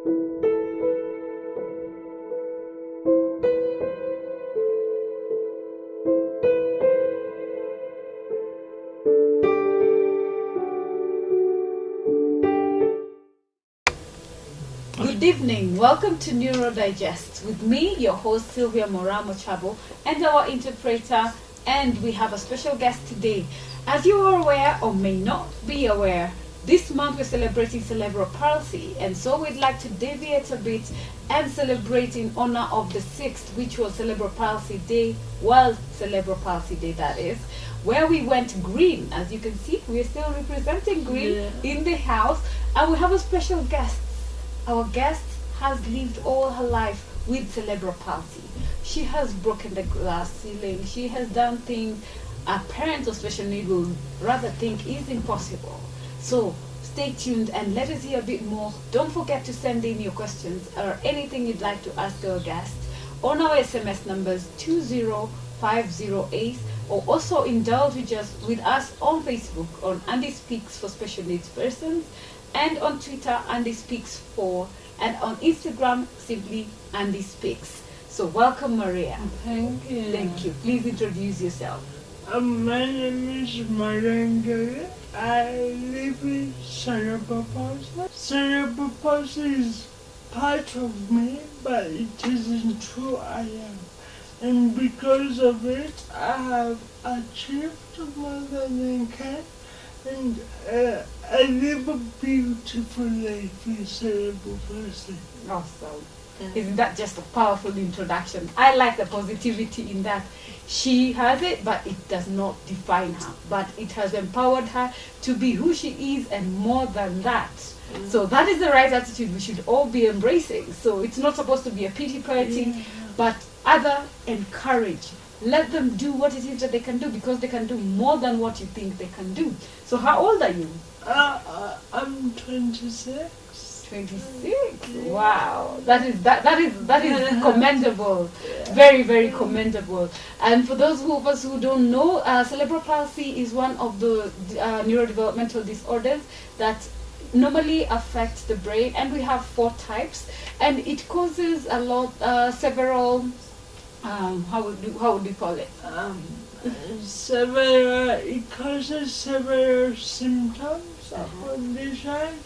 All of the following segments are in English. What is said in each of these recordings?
Good evening. Welcome to NeuroDigest with me, your host Sylvia Mochabo, and our interpreter. And we have a special guest today. As you are aware or may not be aware, this month we're celebrating Cerebral Palsy, and so we'd like to deviate a bit and celebrate in honor of the 6th, which was Cerebral Palsy Day, World Cerebral Palsy Day that is, where we went green. As you can see, we're still representing green in the house, and we have a special guest. Our guest has lived all her life with cerebral palsy. She has broken the glass ceiling. She has done things a parent of special need will rather think is impossible. So stay tuned and let us hear a bit more. Don't forget to send in your questions or anything you'd like to ask our guest on our SMS numbers 20508, or also indulge with us on Facebook on Andy Speaks for Special Needs Persons, and on Twitter Andy Speaks for, and on Instagram simply Andy Speaks. So welcome, Maria. Thank you. Thank you. Please introduce yourself. My name is Maria. I live with cerebral palsy. Cerebral palsy is part of me, but it isn't who I am. And because of it, I have achieved more than I can. And I live a beautiful life with cerebral palsy. Awesome. Isn't that just a powerful introduction? I like the positivity in that. She has it, but it does not define her. But it has empowered her to be who she is and more than that. So that is the right attitude we should all be embracing. So it's not supposed to be a pity party, but other encourage. Let them do what it is that they can do, because they can do more than what you think they can do. So how old are you? I'm 26. 26. Wow, that is commendable. Very, very commendable. And for those of us who don't know, cerebral palsy is one of the neurodevelopmental disorders that normally affect the brain, and we have 4 types, and it causes a lot, several. How would you call it? It causes several symptoms of condition.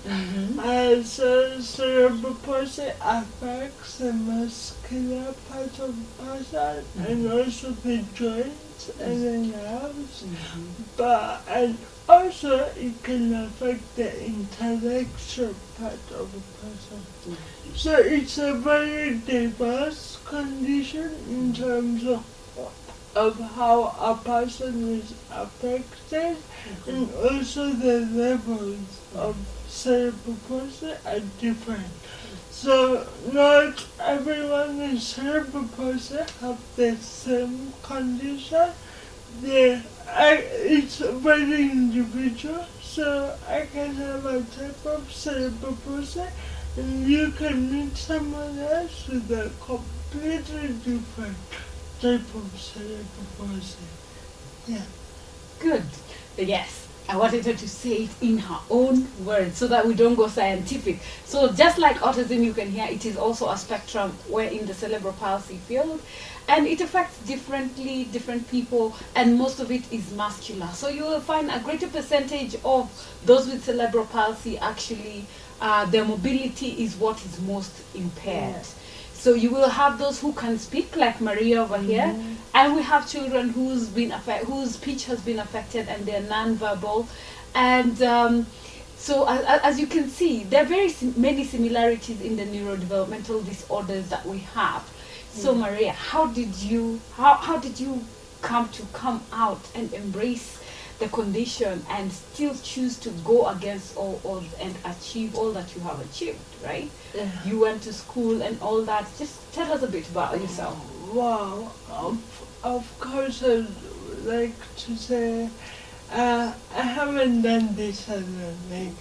So cerebral palsy affects the muscular part of the person and also the joints and the nerves. And also it can affect the intellectual part of a person. So it's a very diverse condition in terms of how a person is affected, and also the levels of cerebral palsy are different. So not everyone with cerebral palsy have the same condition. It's very individual. So I can have a type of cerebral palsy, and you can meet someone else with a completely different type of cerebral palsy. Yeah. Good. Yes. I wanted her to say it in her own words so that we don't go scientific. So just like autism, you can hear it is also a spectrum where in the cerebral palsy field, and it affects differently different people, and most of it is muscular. So you will find a greater percentage of those with cerebral palsy actually their mobility is what is most impaired. So you will have those who can speak, like Maria over here, and we have children whose speech has been affected and they're non-verbal. And so as you can see, there are very many similarities in the neurodevelopmental disorders that we have. So Maria, how did you come out and embrace the condition and still choose to go against all odds and achieve all that you have achieved, right? You went to school and all that. Just tell us a bit about yourself. Wow, of course I'd like to say I haven't done this alone. Like,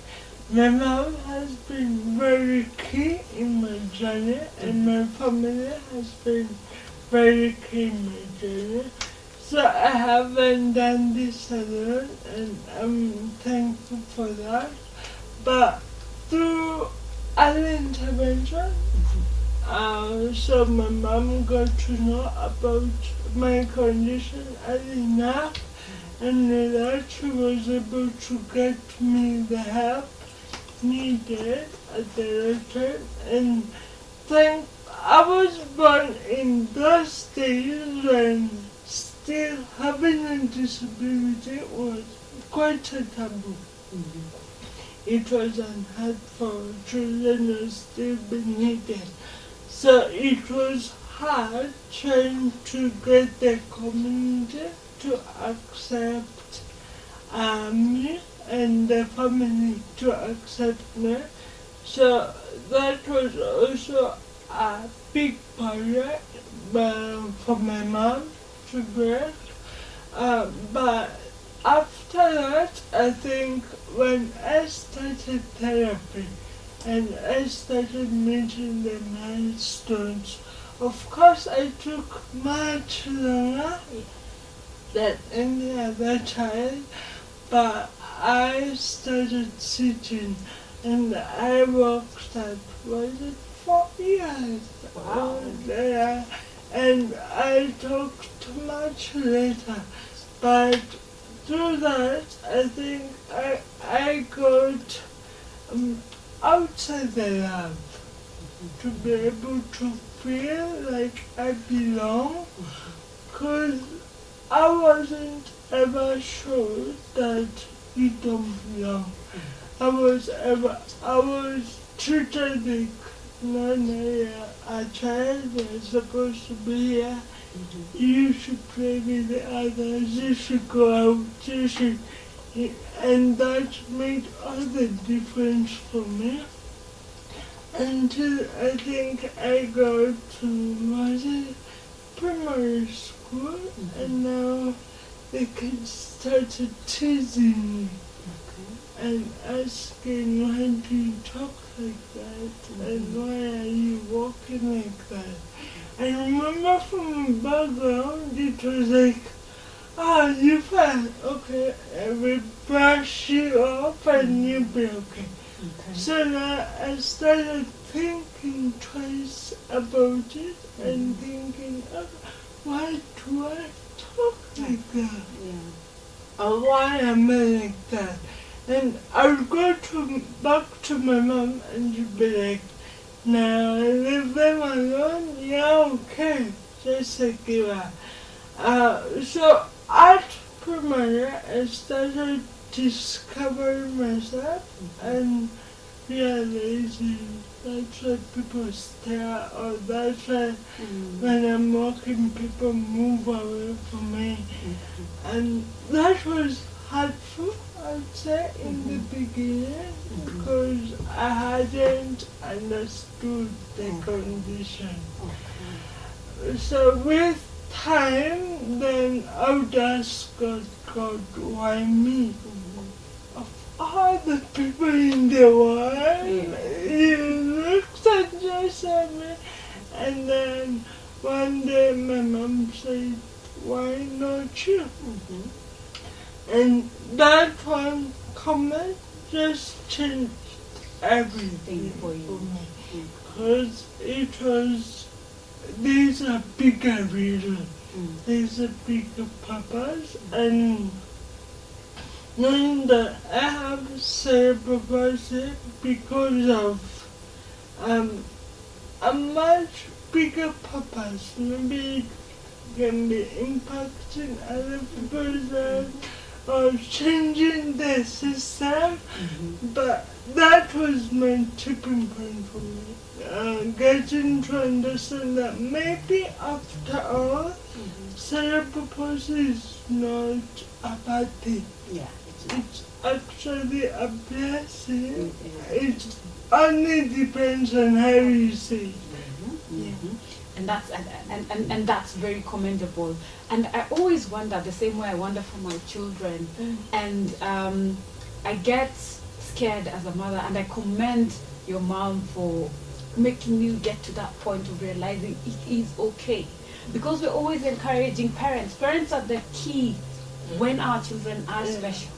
my mom has been very key in my journey, and my family has been very key in my journey. So I haven't done this alone, and I'm thankful for that. But I early intervention. So my mom got to know about my condition early enough, and that she was able to get me the help needed at the right time. And thank I was born in those days when still having a disability was quite a taboo. It was unheard for children to still be needed. So it was hard trying to get the community to accept me and the family to accept me. So that was also a big barrier for my mom to break. But after that, I think when I started therapy and I started meeting the milestones, of course I took much longer than any other child, but I started sitting and I worked at, was it 4 years? Wow. And I talked much later, but through that I think I got outside the lab to be able to feel like I belong, because I wasn't ever sure that you don't belong. I was treated like, no, you're a child, you're supposed to be here, you should play with the others, you should go out, you should, and that made all the difference for me. Until I think I got to primary school, and now the kids started teasing me and asking, why do you talk like that, and why are you walking like that? I remember from the background it was like, you fell, okay, I will brush you off and you'll be okay. So now I started thinking twice about it and thinking, why do I talk like that? Or why am I like that? And I would go back to my mom and she'd be like, now leave them alone, yeah, okay, just like you are. So at primary I started discovering myself and realizing that's why people stare, or that's why when I'm walking people move away from me. And that was hurtful, I'd say, in the beginning, because I hadn't understood the condition. So with time, then I would ask God, why me? Of all the people in the world, He looked at just at me. And then one day my mom said, why not you? And that one comment just changed everything for me. Because it was, there's a bigger reason, there's a bigger purpose, and knowing that I have cerebral palsy because of a much bigger purpose. Maybe it can be impacting other people's lives or changing the system, but that was my tipping point for me. Getting to understand that maybe after all, cerebral palsy is not a bad thing. It's actually a blessing. It only depends on how you see it. And that's very commendable. And I always wonder, the same way I wonder for my children, and I get scared as a mother, and I commend your mom for making you get to that point of realizing it is okay. Because we're always encouraging parents. Parents are the key when our children are special.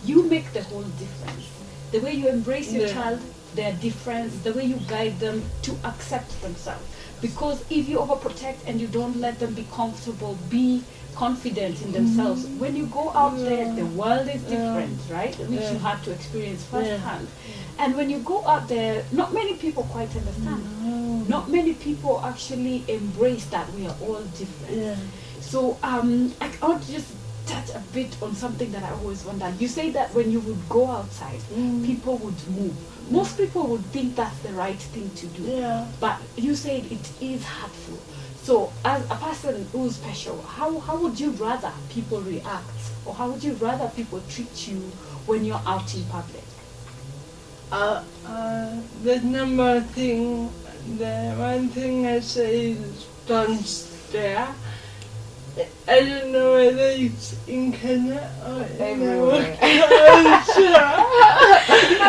You make the whole difference. The way you embrace your child their difference, the way you guide them to accept themselves. Because if you overprotect and you don't let them be comfortable, be confident in themselves, when you go out there, the world is different, right? Which you had to experience firsthand. And when you go out there, not many people quite understand. Not many people actually embrace that we are all different. So I want to just touch a bit on something that I always wondered. You say that when you would go outside, people would move. Most people would think that's the right thing to do. But you said it is hurtful. So as a person who's special, how would you rather people react? Or how would you rather people treat you when you're out in public? The one thing I say is don't stare. I don't know whether it's in Kenya or everywhere.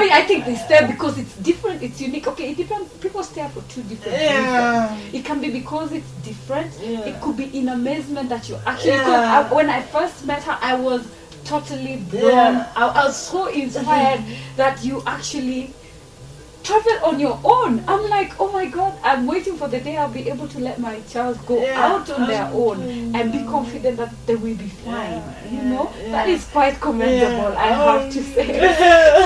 I think they stare because it's different, it's unique. Okay, it depends. People stare for two different reasons. It can be because it's different. It could be in amazement that you actually. When I first met her, I was totally blown. I was so inspired that you actually travel on your own. I'm like, oh my God, I'm waiting for the day I'll be able to let my child go out on their own and be confident that they will be fine. You know, that is quite commendable, I have to say.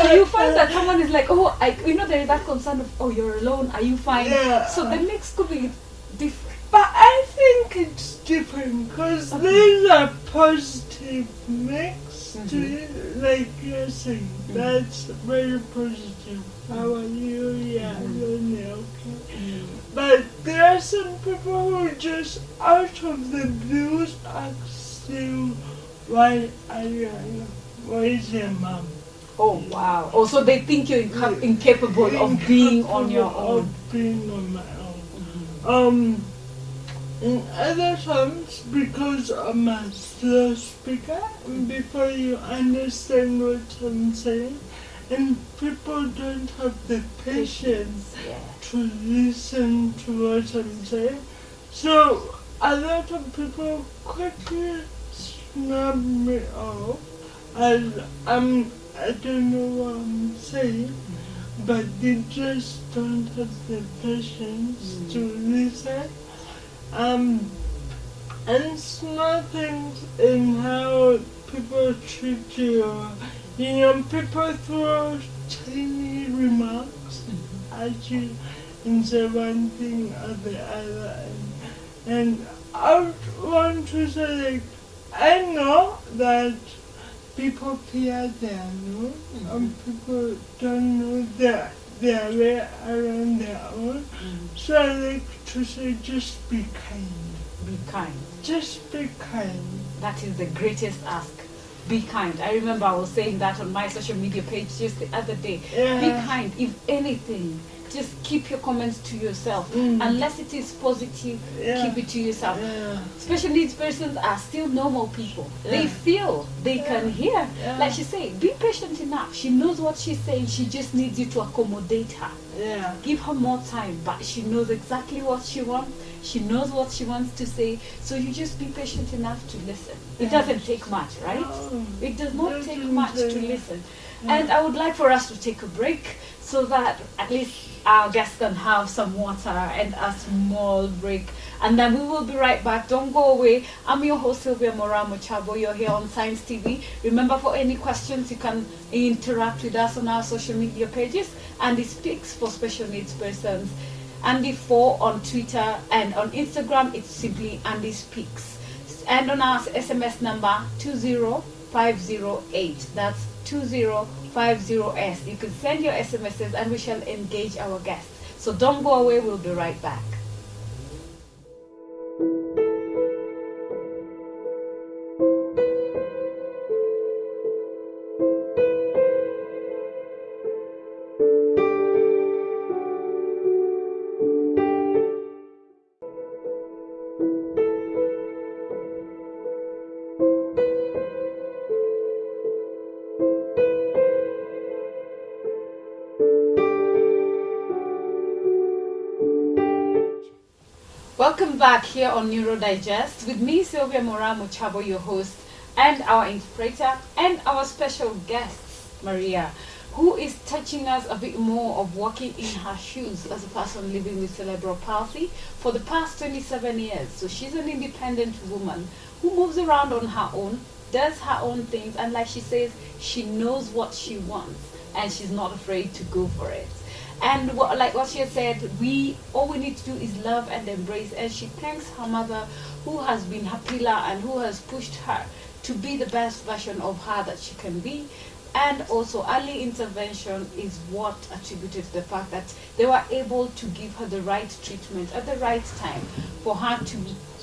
So you find that someone is like, oh, there is that concern of, oh, you're alone, are you fine? So the mix could be different. But I think it's different because there's a positive mix to it, like you're saying. That's very positive. How are you? Yeah, you're okay. But there are some people who just out of the blue ask you, why are you alone? Where is your mom? Oh wow. Oh, so they think you're incapable of being on your own. Of being on my own. In other times, because I'm a slow speaker, before you understand what I'm saying, and people don't have the patience to listen to what I'm saying. So a lot of people quickly snub me off as I don't know what I'm saying, but they just don't have the patience to listen. And small things in how people treat you. You know, people throw tiny remarks at you and say one thing or the other. And I would want to say, like, I know that people fear their nose, and people don't know their way around their own. So I like to say, just be kind. Be kind. Just be kind. That is the greatest ask. Be kind. I remember I was saying that on my social media page just the other day. Be kind. If anything, just keep your comments to yourself. Unless it is positive, keep it to yourself. Special needs persons are still normal people. They feel, they can hear. Like she said, be patient enough. She knows what she's saying. She just needs you to accommodate her. Give her more time, but she knows exactly what she wants. She knows what she wants to say. So you just be patient enough to listen. It doesn't take much, right? It does not take much to listen. And I would like for us to take a break so that at least our guests can have some water and a small break. And then we will be right back. Don't go away. I'm your host, Sylvia Mochabo. You're here on Science TV. Remember, for any questions, you can interact with us on our social media pages. Andy Speaks for Special Needs Persons. Andy4 on Twitter, and on Instagram, it's simply Andy Speaks. And on our SMS number, 20508. That's 2050S. You can send your SMSs and we shall engage our guests. So don't go away, we'll be right back. Welcome back here on NeuroDigest with me, Sylvia Mochabo, your host, and our interpreter, and our special guests, Maria. who is touching us a bit more of walking in her shoes as a person living with cerebral palsy for the past 27 years. So she's an independent woman who moves around on her own, does her own things, and like she says, she knows what she wants and she's not afraid to go for it. And like what she has said, all we need to do is love and embrace. And she thanks her mother, who has been her pillar and who has pushed her to be the best version of her that she can be. And also early intervention is what attributed to the fact that they were able to give her the right treatment at the right time for her to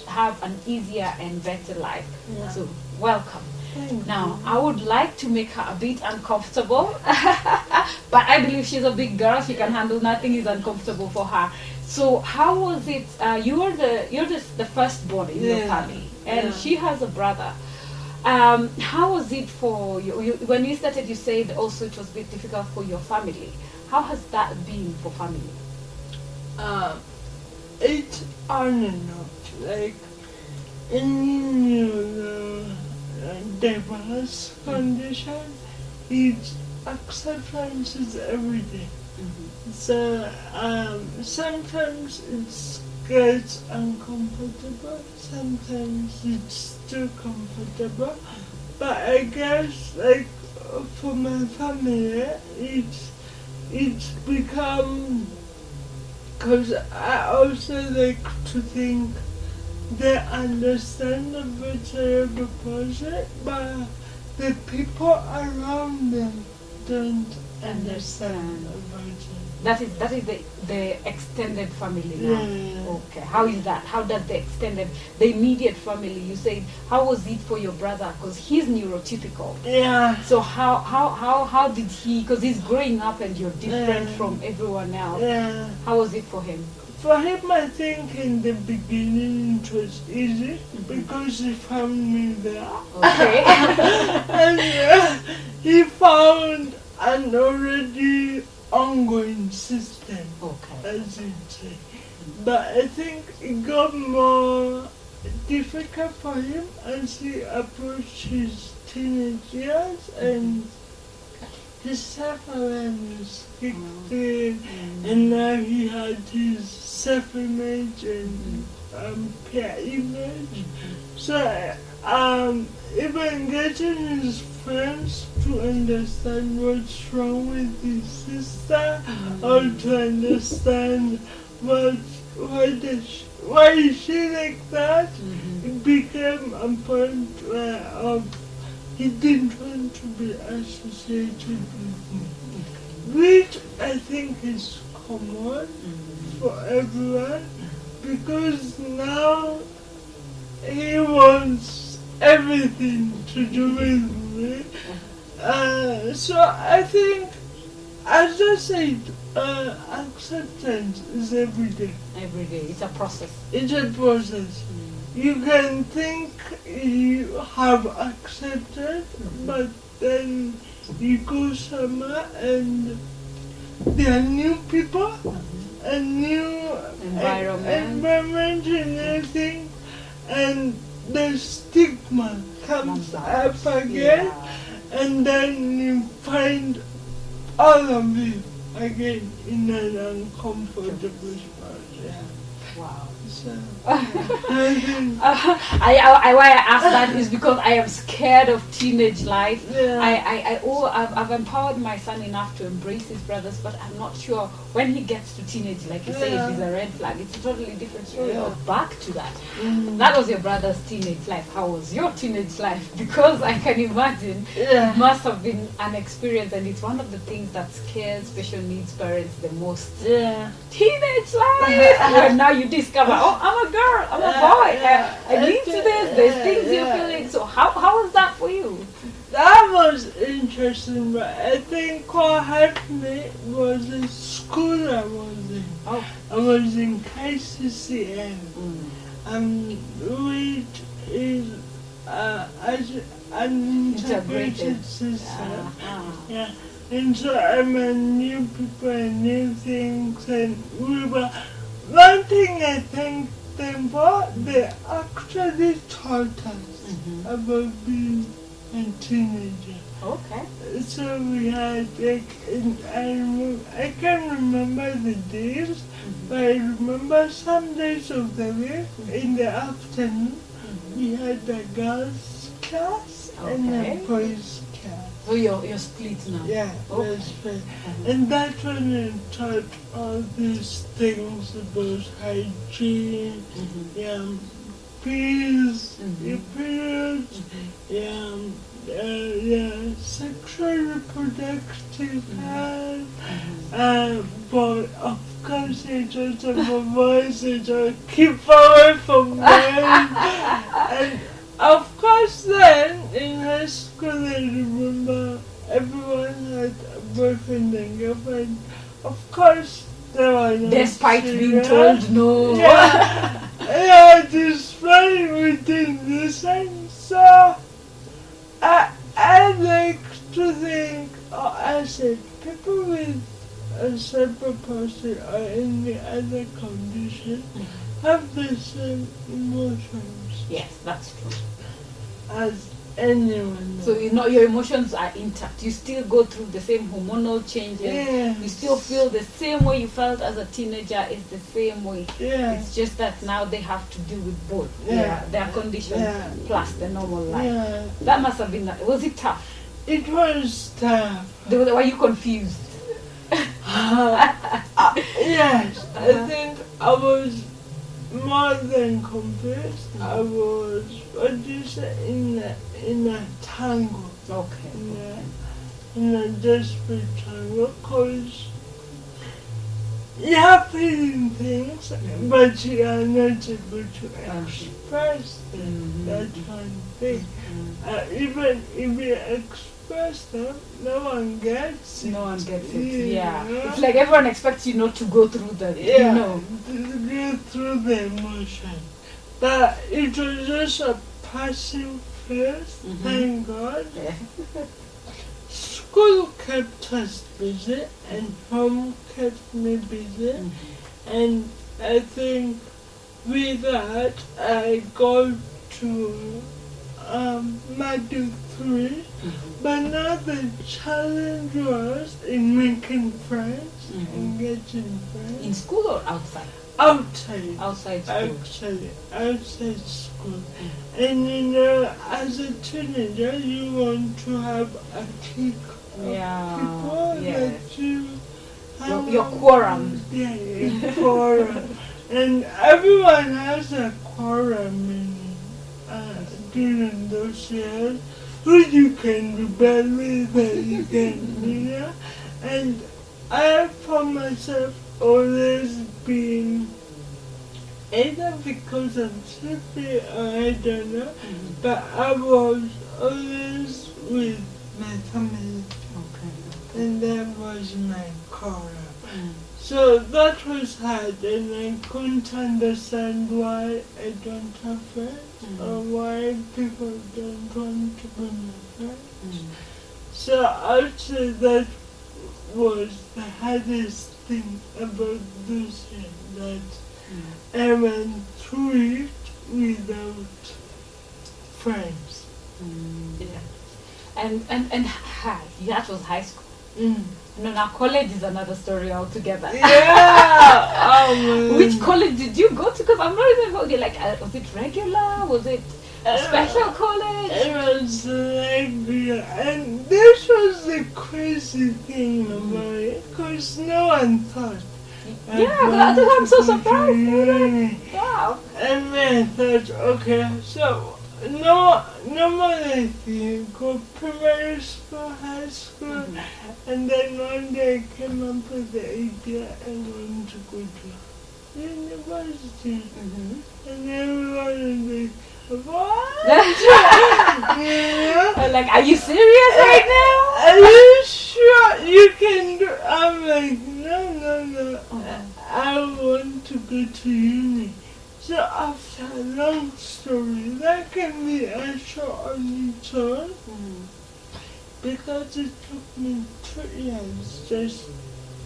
have an easier and better life. Yeah. So welcome. Now, I would like to make her a bit uncomfortable, but I believe she's a big girl. She can handle, nothing is uncomfortable for her. So how was it? You're the firstborn in your family, and she has a brother. How was it for you? When you started, you said also it was a bit difficult for your family. How has that been for family? It's on and off. Like in diverse condition, its acceptance is every day. So sometimes it gets uncomfortable, sometimes it's too comfortable. But I guess like for my family, it's become, because I also like to think they understand the cerebral palsy, but the people around them don't understand about it. That is the extended family now. Yeah. Okay. How is that? How does the immediate family? You said, how was it for your brother? Because he's neurotypical. Yeah. So how did he? Because he's growing up and you're different from everyone else. Yeah. How was it for him? For him, I think in the beginning it was easy because he found me there. Okay. And he found an already ongoing system, as you'd say. But I think it got more difficult for him as he approached his teenage years and his self-awareness kicked in, and now he had his self-image and peer image. So even getting his friends to understand what's wrong with his sister, or to understand why is she like that, it became a point where he didn't want to be associated with me, which I think is common for everyone, because now he wants everything to do with me. So I think, as I said, acceptance is every day. Every day. It's a process. It's a process. You can think you have accepted, but then you go somewhere and there are new people, a new environment and everything, and the stigma comes up again, and then you find all of it again in an uncomfortable spot. Yeah. Wow. So, why I ask that is because I am scared of teenage life. Yeah. I've empowered my son enough to embrace his brothers, but I'm not sure when he gets to teenage, like you say, if it's a red flag. It's a totally different story. Or back to that. That was your brother's teenage life. How was your teenage life? Because I can imagine it must have been an experience, and it's one of the things that scares special needs parents the most. Yeah. Teenage life! Where now you discover, oh, I'm a girl, I'm a boy, I need to this, there's things you're feeling. So how was that for you? That was interesting, but I think what helped me was the school I was in. Oh. I was in KCCM, which is an integrated system. Yeah. And so I met new people and new things, and one thing I thank them for, they actually taught us about being and teenager. Okay. So we had I can't remember the days, but I remember some days of the week in the afternoon we had the girls class and the boys class. So you're split now? Yeah, we're split. And that's when I taught all these things about hygiene, peace, periods, sexual reproductive health, but of course it was about boys, it was keep away from men. And of course then, in high school I remember everyone had a boyfriend and girlfriend. Of course they were not despite serious. being told no. Yeah, despite we didn't listen. So I like to think, or I said, people with a cerebral palsy or any other condition have the same emotions Yes, that's true. as anyone else. So your emotions are intact. You still go through the same hormonal changes. Yes. You still feel the same way you felt as a teenager. It's the same way. Yeah. It's just that now they have to deal with both Yeah. their condition plus the normal life. Yeah. That must have been. Was it tough? It was tough. Were you confused? Yes, I think I was more than confused. I was, what do you say, in a tangle. Okay. In a desperate tangle, because you're feeling things, but you are not able to express them. That's one thing. Even if you express them, no one gets it. No one gets it. Yeah. It's like everyone expects you not to go through that. Yeah, You know. to go through the emotion. But it was just a passing phase, thank God. Yeah. School kept us busy and home kept me busy. And I think with that I got to Module 3, but now the challenge was in making friends, engaging friends. In school or outside? Outside. Outside school. Outside school. And you know, as a teenager, you want to have a clique of people that you have. Your quorum. Yeah, your quorum. And everyone has a quorum during those years, who you can rebel with and you can, you know. And I found myself always being, either because I'm sleepy or I don't know, but I was always with my family. Okay. And that was my quorum. So that was hard, and I couldn't understand why I don't have friends or why people don't want to be my friends. So I'd say that was the hardest thing about this year, that I went through it without friends. Yeah. And that was high school. No, now college is another story altogether. Yeah! Which college did you go to? Because I'm not even going. Like, was it regular? Was it a special college? It was regular. And this was the crazy thing about it, because no one thought. Yeah, I'm so surprised. Wow. And then I thought, okay, so normally you go primary school, high school, and then one day I came up with the idea I want to go to university. And everyone was like, what? Like, are you serious right now? Are you sure you can do? I'm like, no. I want to go to uni. So after a long story, that can be a short on its own, because it took me 2 years just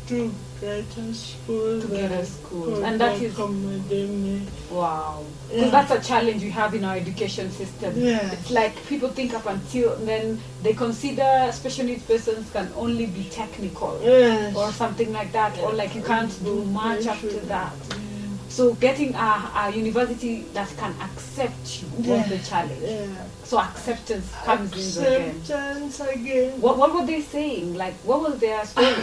to get a school. To get a school. could And that is, accommodate me. wow. Yeah. Because that's a challenge we have in our education system. Yeah. It's like people think up until then they consider special needs persons can only be technical Yes. or something like that, or like you can't do much up to Education. that. So getting a university that can accept you was the challenge. Yeah. So acceptance comes in again. Acceptance again. What were they saying? Like, what was their story?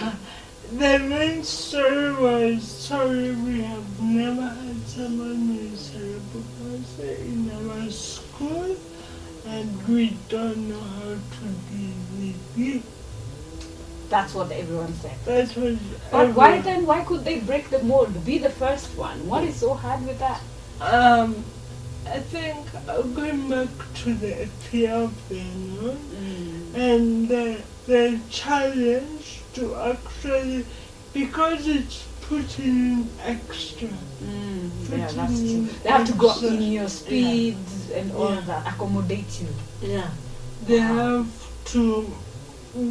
The main story was, sorry, we have never had someone with cerebral palsy in our school, and we don't know how to deal with you. That's what everyone said. That was. But why then? Why could they break the mold? Be the first one. What is so hard with that? I think going back to the fear of the unknown and the challenge to actually, because it's putting in extra. Yeah, that's true. They have to go in your speeds and all that, accommodate you. Yeah. They have to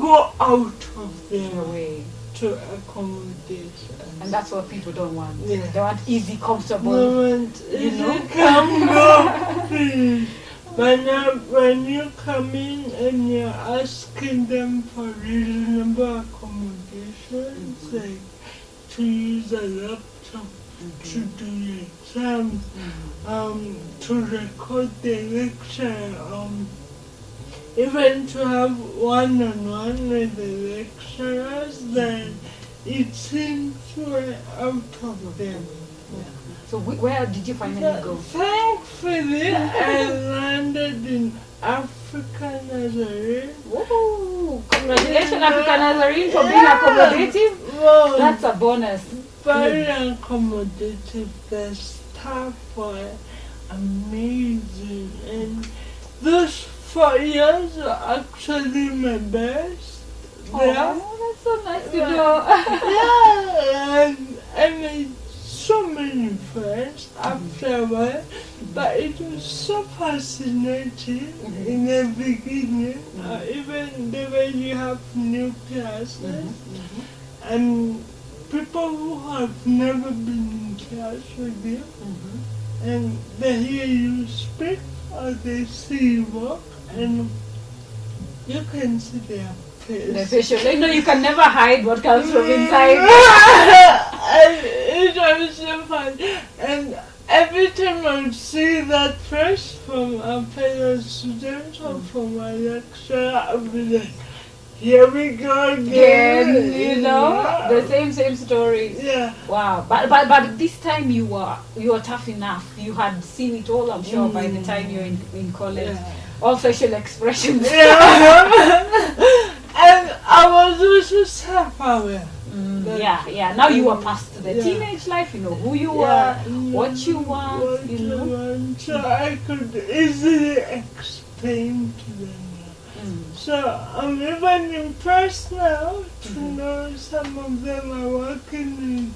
go out of their way to accommodate us. And that's what people don't want. Yeah. They want easy, comfortable. Moment, you know? you can go, please. But now, when you come in and you're asking them for reasonable accommodations, like to use a laptop to do your exams, to record the lecture, even to have one-on-one with the lecturers, then it seems way out of them. So where did you finally go? Thankfully, I landed in Africa Nazarene. Woohoo! Congratulations, Africa Nazarene, for being accommodative. Well, That's a bonus. very accommodative. The staff were amazing, and those 4 years were actually my best. Oh, that's so nice to know. And I made so many friends afterward, but it was so fascinating in the beginning, even the way you have new classes, and people who have never been in class with you, and they hear you speak or they see you walk, and you can see their face. The facial, you can never hide what comes from inside. And it was so fun. And every time I would see that face from a fellow student or from a lecturer, I would be like, here we go again. You know, the same story. Yeah. Wow. But this time you were tough enough. You had seen it all, I'm sure, by the time you're in college. Yeah. All facial expressions. Yeah. And I was also self-aware. Yeah. Now you are past the teenage life. You know who you are, what you want. What you know. want. So I could easily explain to them. So I'm even impressed now to know some of them are working with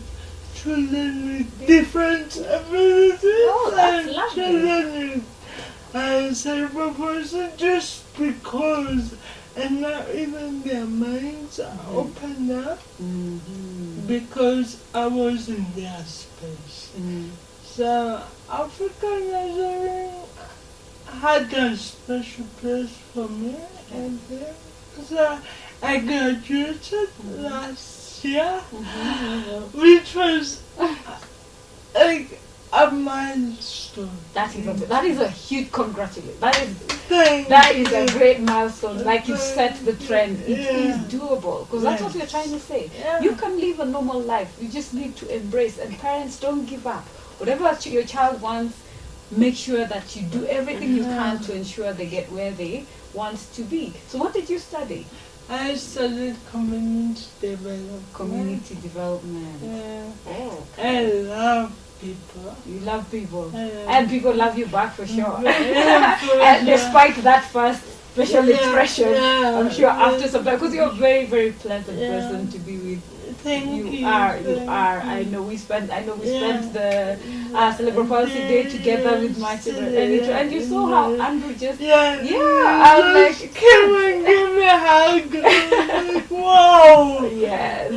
children with different abilities. Oh, that's and lovely. children with cerebral palsy, just because, and now even their minds are opened up because I was in their space. So Africa Nazarene had a special place for me, and so I graduated last year, which was like a milestone. That is a huge congratulations. Thank That is you. a great milestone. Like you set the trend. It is Yeah. doable. Because that's what you're trying to say. Yeah. You can live a normal life. You just need to embrace. And parents, don't give up. Whatever your child wants, make sure that you do everything you can to ensure they get where they want to be. So what did you study? I studied community development. Community development. Yeah. Oh. I love people. You love people. Yeah. And people love you back for sure. Yeah, for And sure. despite that first facial Yeah, expression, yeah, I'm sure yeah. after some time, because you're a very, very pleasant Yeah. person to be with. Thank you. I know we spent the Cerebral Palsy Day together with my children, and you saw how Andrew just I was like, come and give me a hug. Like, wow. Yes.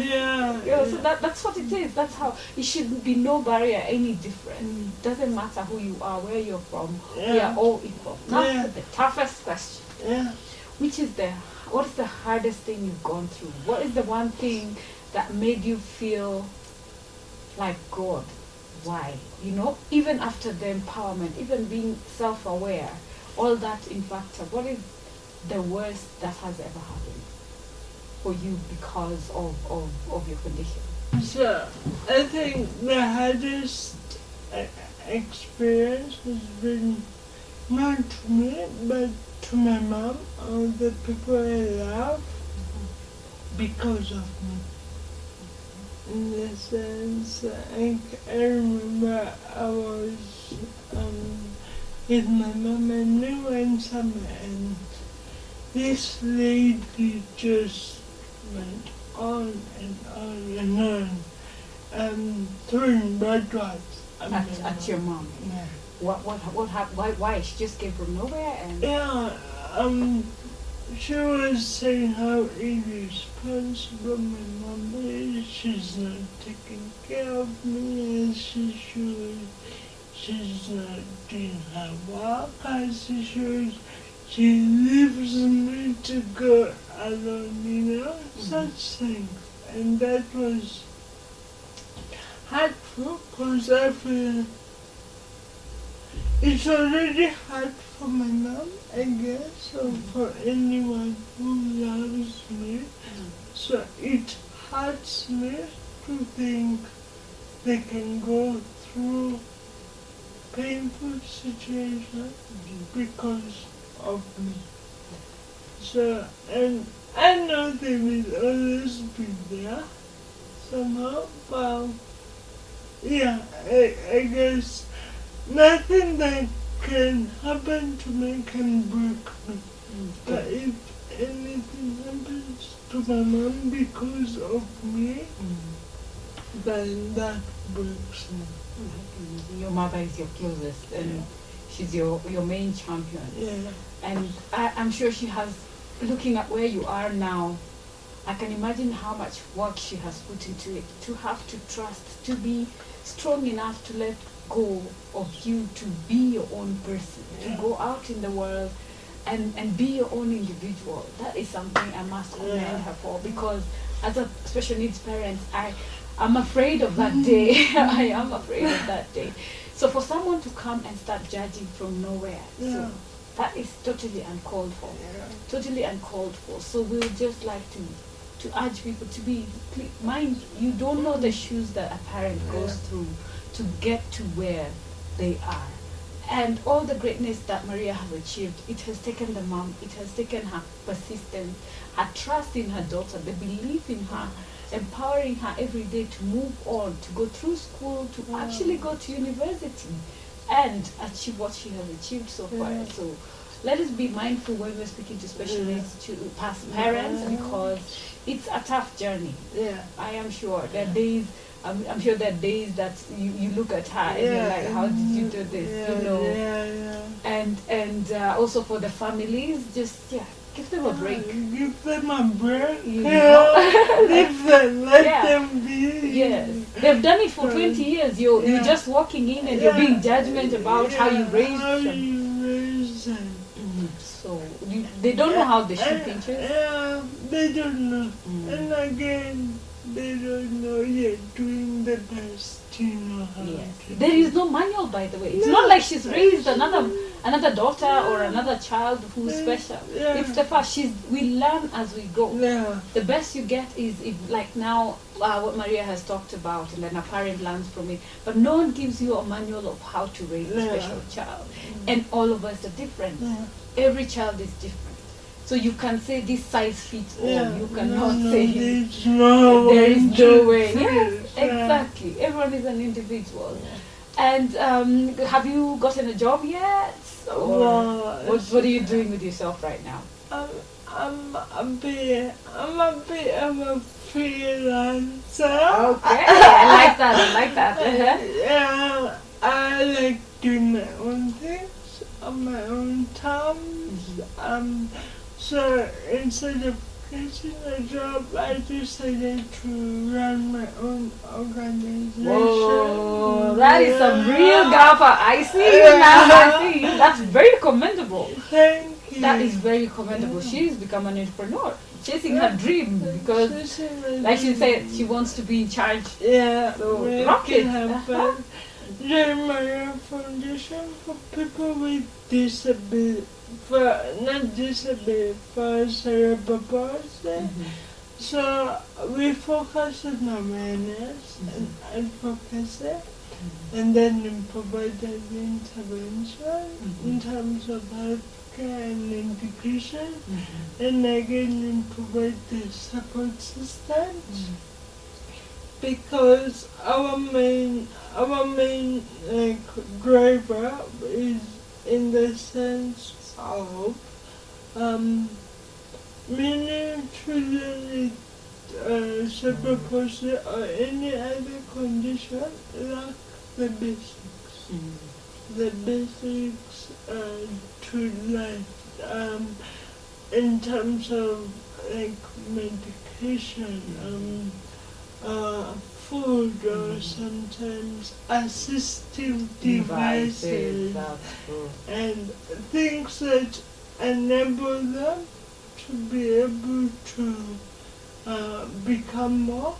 Yeah. So that's what it is. That's how it should be. No barrier, any difference. Doesn't matter who you are, where you're from. We are all equal. Now the toughest question. Yeah. What is the hardest thing you've gone through? What is the one thing that made you feel like, God, why? You know, even after the empowerment, even being self-aware, all that in factor, what is the worst that has ever happened for you because of your condition? So, I think the hardest experience has been not to me, but to my mom or the people I love because of me. In the sense, I remember I was with my mom and we went somewhere, and this lady just went on and on and on, throwing bad words at your mom. Yeah. What happened? Why? She just came from nowhere and she was saying how irresponsible my mom is. She's not taking care of me as she should. She's not doing her work as she should. She leaves me to go alone, you know, such things. And that was hurtful because I feel it's already hard for my mom, I guess, or for anyone who loves me. So it hurts me to think they can go through painful situations because of me. So, and I know they will always be there somehow, but yeah, I guess nothing that can happen to me can break me. But if anything happens to my mom because of me, then that breaks me. Your mother is your closest, and she's your main champion. Yeah. And I'm sure she has, looking at where you are now, I can imagine how much work she has put into it, to have to trust, to be strong enough to let go of you, to be your own person, to go out in the world and be your own individual. That is something I must commend her for, because as a special needs parent, I'm afraid of that day. I am afraid of that day. So for someone to come and start judging from nowhere, so that is totally uncalled for. Totally uncalled for. So we would just like to urge people to be, mind, you don't know the shoes that a parent goes through to get to where they are. And all the greatness that Maria has achieved, it has taken the mom, it has taken her persistence, her trust in her daughter, the belief in her, empowering her every day to move on, to go through school, to actually go to university and achieve what she has achieved so far. So let us be mindful when we're speaking to special needs to past parents, because it's a tough journey. I am sure there are days, I'm sure there are days that you look at her and you're like, how did you do this? You know. And also for the families, just give them a break. Give them a break. You know? Let them be. Yes. They've done it for 20 years. You're just walking in and you're being judgment about how you raised them. So they don't know how they should pinch it. Yeah, they don't know. And again, they don't know you're doing the best you know how to. There is no manual, by the way. It's not like she's raised another daughter or another child who's special. It's the fact we learn as we go. The best you get is if, like now, what Maria has talked about, and then a parent learns from it. But no one gives you a manual of how to raise a special child. And all of us are different. Every child is different. So you can say this size fits all. You cannot say there is no way. Yes, exactly. Everyone is an individual. And have you gotten a job yet? Or what are you doing with yourself right now? I'm a bit of a freelancer. Okay, I like that. Yeah, I like doing my own things on my own terms. So instead of getting a job, I decided to run my own organization. Whoa, that is some real gaffer. I see you now. I see you. That's very commendable. Thank you. That is very commendable. She's become an entrepreneur, chasing her dream because, like she said, she wants to be in charge. Yeah, So, we rock can it. have fun. Jeremiah Foundation for people with disability, not disability, for cerebral palsy. So we focus on awareness and advocacy, and then we provide the intervention in terms of healthcare and education, and again we provide the support systems. Because our main driver is in the sense of many children with cerebral palsy or any other condition lack the basics. The basics to life in terms of like medication, food, or sometimes assistive devices and things that enable them to be able to become more.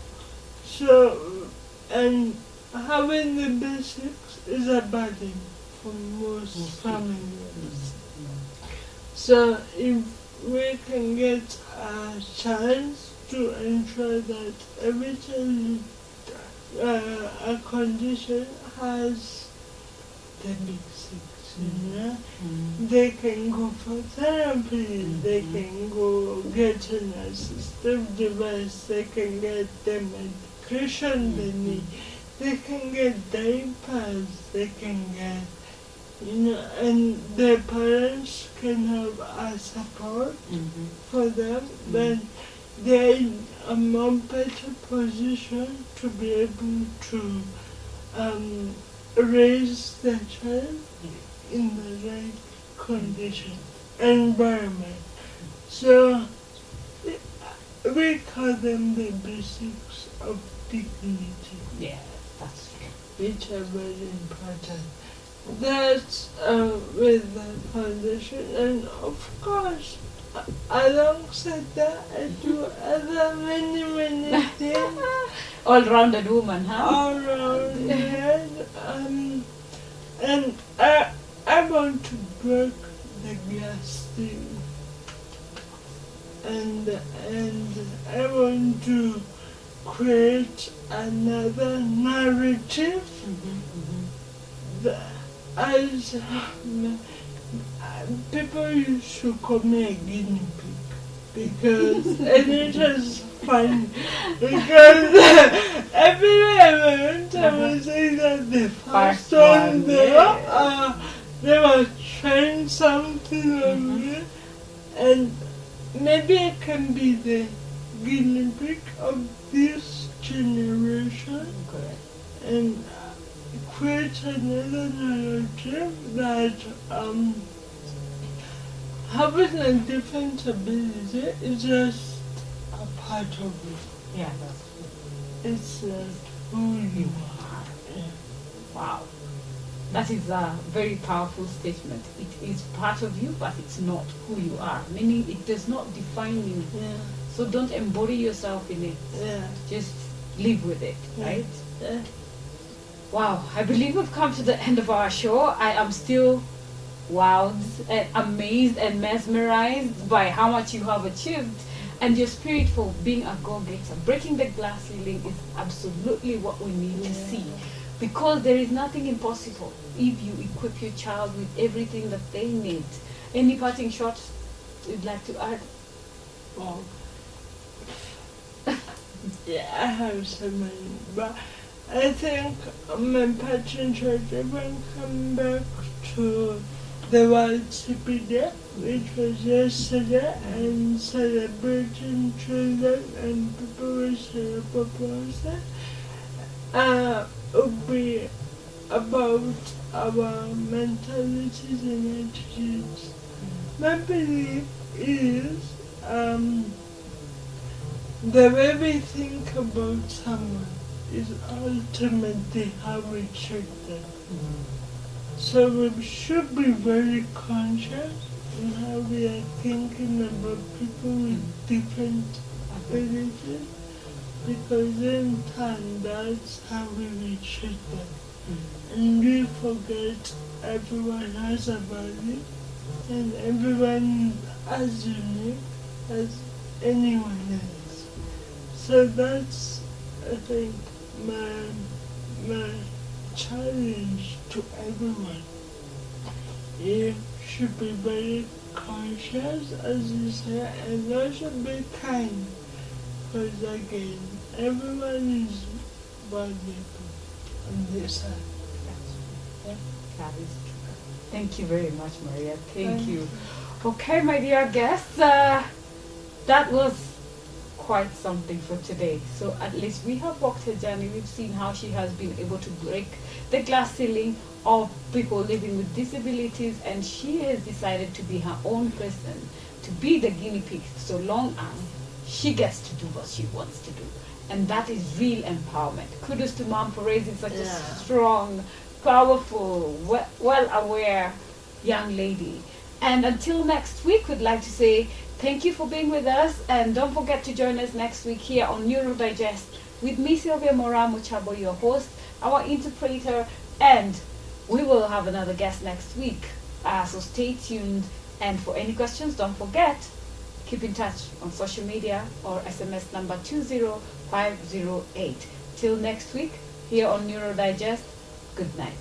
So, and having the basics is a burden for most families. So if we can get a chance to ensure that every child with a condition has the basics, they can go for therapy, they can go get an assistive device, they can get the medication they need, they can get diapers, they can get, and their parents can have a support for them, then they're in a more better position to be able to raise the child in the right condition, environment. So we call them the basics of dignity. Yeah, that's true. Which are very important. That's with the foundation, and of course, alongside that, I do other many things. All-rounded woman, huh? All around here, and I want to break the glass thing, and I want to create another narrative that as people used to call me a guinea pig because and it was fun because everywhere I went I was saying that the first one there they were trying something on me, and maybe I can be the guinea pig of this generation and create another narrative that having a different ability is just a part of you. Yeah, It's who you are. Yeah. wow. That is a very powerful statement. It is part of you, but it's not who you are. Meaning it does not define you. Yeah. So don't embody yourself in it. Yeah. Just live with it, right? Yeah. Wow, I believe we've come to the end of our show. I am still wowed and amazed and mesmerized by how much you have achieved and your spirit for being a go-getter. Breaking the glass ceiling is absolutely what we need to see, because there is nothing impossible if you equip your child with everything that they need. Any parting shots you'd like to add? Well, yeah, I have so many, but I think my parting shot, if I come back to the World TB Day, which was yesterday, and celebrating children and people with cerebral palsy. Would be about our mentalities and attitudes. My belief is the way we think about someone is ultimately how we treat them. So we should be very conscious in how we are thinking about people with different abilities, because in turn that's how we will treat them. And we forget everyone has a value and everyone as unique as anyone else. So that's, I think, my challenge to everyone. You should be very conscious, as you say, and also be kind, because again, everyone is valuable on this side. That is true. Thank you very much, Maria. Thank you. Okay, my dear guests, that was quite something for today. So at least we have walked her journey. We've seen how she has been able to break the glass ceiling of people living with disabilities, and she has decided to be her own person, to be the guinea pig, so long as she gets to do what she wants to do. And that is real empowerment. Kudos to Mom for raising such a strong, powerful, well-aware young lady. And until next week, we'd like to say thank you for being with us, and don't forget to join us next week here on NeuroDigest with me, Sylvia Mochabo, your host, our interpreter, and we will have another guest next week. So stay tuned, and for any questions, don't forget, keep in touch on social media or SMS number 20508. Till next week, here on NeuroDigest, good night.